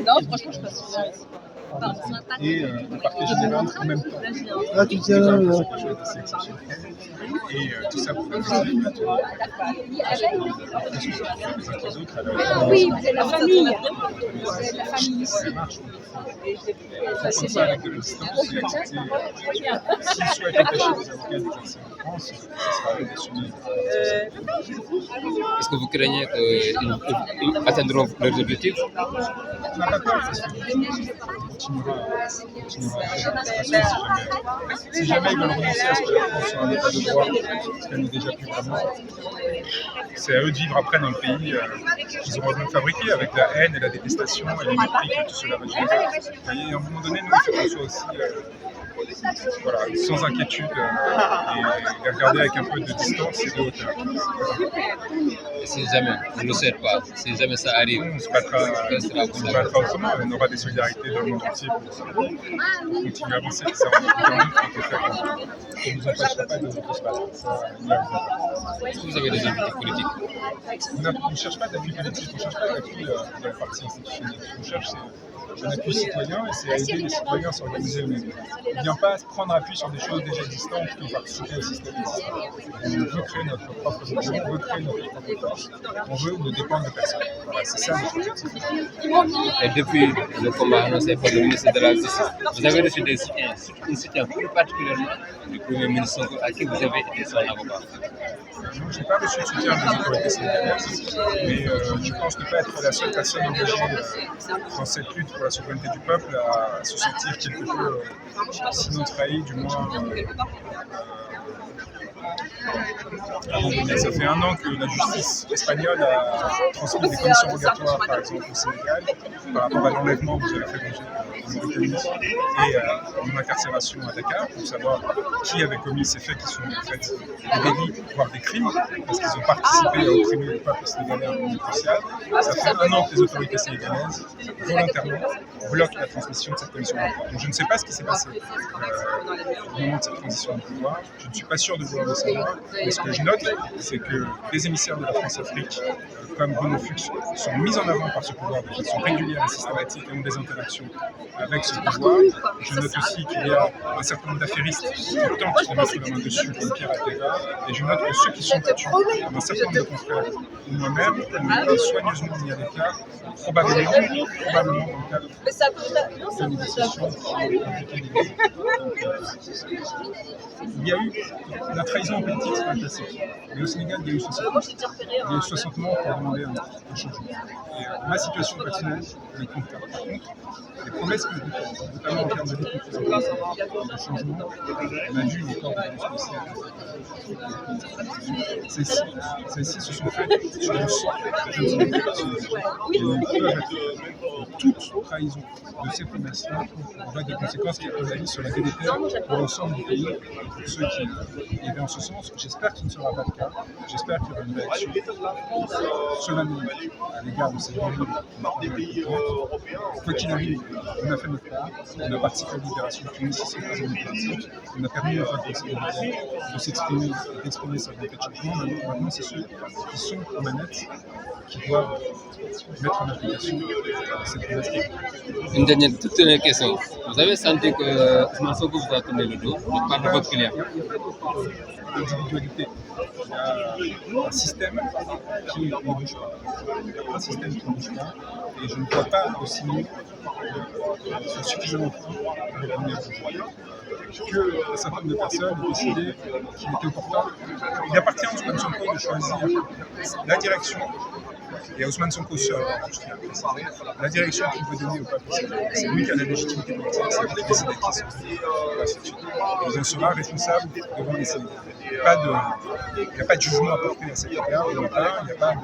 Non, franchement, je passe souvent. Et le parquet général en même temps. Ah, tu tiens là. C'est quelque chose d'assez exceptionnel. Et tout ça pour faire plaisir à tout le monde. Les autres, alors, Oui, vous êtes la famille. Vous êtes la famille ici. ça marche. Il faut ça avec de la distance et accepter. S'ils souhaitent empêcher les avocats d'exercer en France, ce sera eux d'assumer. Est-ce que vous craignez qu'ils atteindront leurs objectifs? On n'a pas peur parce qu'on continuera à faire l'administration si jamais ils veulent renoncer à ce que la France soit un état de droit, ce qu'elle n'est déjà plus vraiment. C'est à eux de vivre après dans le pays qu'ils auront donc fabriqué avec la haine et la détestation et les mépris que tout cela va générer. Et à un moment donné, nous, il faut qu'on soit aussi voilà, sans inquiétude et regarder avec un peu de distance et de hauteur. Si jamais, je ne le souhaite pas, si jamais ça arrive, On se battra autrement, on aura des solidarités dans le monde entier pour continuer à avancer. Ça, on ne nous empêchera pas de se battre. Ça, est-ce que vous avez des objectifs politiques? on ne cherche pas d'appui politique, on ne cherche pas d'appui de la partie institutionnelle. Ce qu'on cherche, c'est un appui citoyen et c'est à aider les citoyens à s'organiser eux-mêmes. On ne vient pas prendre appui sur des choses déjà existantes qui ont participé au système existant. On veut créer notre propre projet, on veut créer notre propre force, on veut ne dépendre de personne. Voilà, c'est ça notre objectif. Et depuis le combat annoncé par le ministre de la Justice, vous avez reçu des soutiens, un soutien plus particulièrement du Premier ministre Sonko, à qui vous avez été son avocat. Je n'ai pas reçu le soutien des autorités sénégalaises, mais je pense ne pas être la seule personne engagée dans cette lutte pour la souveraineté du peuple à se sentir quelque peu, sinon trahi, du moins abandonné. Ça fait 1 an que la justice espagnole a transmis des commissions rogatoires, par exemple au Sénégal, par rapport à l'enlèvement que vous avez fait en Mauritanie et à mon incarcération à Dakar, pour savoir qui avait commis ces faits qui sont en fait des délits, voire des crimes, parce qu'ils ont participé à opprimer le peuple sénégalais à un moment crucial. Ça fait 1 an que les autorités sénégalaises, volontairement, bloquent la transmission de cette commission rogatoires. Donc je ne sais pas ce qui s'est passé au moment de cette transition de pouvoir. Je ne suis pas sûr de vouloir le savoir, mais ce que je note, c'est que des émissaires de la France-Afrique, comme Bruno Fuchs, sont mis en avant par ce pouvoir de façon régulière et systématique et ont des interactions avec ce pouvoir. Je note aussi qu'il y a un certain nombre d'affairistes qui tentent de mettre la main dessus comme Pierre Athéva, et je note que ceux qui sont battus, comme un certain nombre de confrères ou moi-même, ont été soigneusement mis à l'écart, probablement dans le cadre de négociations compliquées. Il y a eu la trahison en politique, c'est un classique. Mais au Sénégal, il y a eu 60 morts. Il y a eu 60 morts pour demander un changement. Et ma situation personnelle ne compte pas. Par contre, les promesses que je fais, notamment en termes de lutte contre le changement, on a vu encore des violences policières. Celles-ci se sont faites sur le sang de jeunes Sénégalais. Et ils peuvent être toute trahison de ces promesses-là aura des conséquences qui, à mon avis, seraient délétères pour l'ensemble du pays. Pour ceux qui iraient en ce sens, j'espère qu'il ne sera pas le cas. J'espère qu'il y aura une réaction solennelle à l'égard de ces dérives. Quoi qu'il arrive, on a fait notre part. On a participé à la libération de Tunis, c'est pas démocratique. On a permis aux peuple sénégalais de s'exprimer et d'exprimer sa volonté de changement. Maintenant, c'est ceux qui sont aux manettes qui doivent mettre en application cette promesse. Une toute dernière question. Vous avez senti que Ousmane Sonko vous a tourné le dos par votre client? L'individualité. Il y a un système qui ne bouge pas. Un système qui ne bouge pas. Et je ne vois pas de signaux suffisamment forts pour revenir qu'un certain nombre de personnes ont décidé qu'il était opportun. Il appartient à Ousmane Sonko de choisir la direction, et à Ousmane Sonko seul, la direction qu'il veut donner au peuple sénégalais. C'est lui qui a la légitimité politique, c'est lui qui décide qui sont. Il en sera responsable devant les Sénégalais. Il n'y a pas de jugement à porter à cet égard, il n'y a pas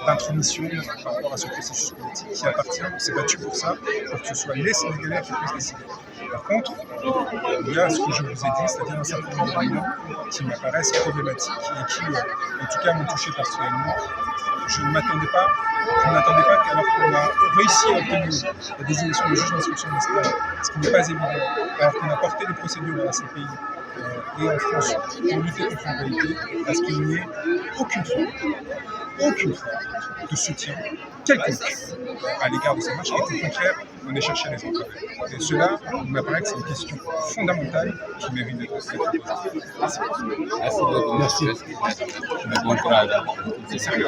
d'intromission par rapport à ce processus politique qui appartient. On s'est battu pour ça, pour que ce soit les Sénégalais qui puissent décider. Par contre, il y a ce que je vous ai dit, c'est-à-dire un certain nombre d'éléments qui m'apparaissent problématiques et qui, en tout cas, m'ont touché personnellement. Je ne m'attendais pas qu'alors qu'on a réussi à obtenir la désignation de juge d'instruction d'Espagne, ce qui n'est pas évident, alors qu'on a porté des procédures dans la CPI et en France pour lutter contre l'impunité, à ce qu'il n'y ait aucune faute aucune forme de soutien quelconque à l'égard de ces marches, et au contraire, on est chercher les emplois. Et cela, il m'apparaît que c'est une question fondamentale qui mérite d'être posée. Merci. Merci beaucoup. Merci. Bon courage. C'est sérieux.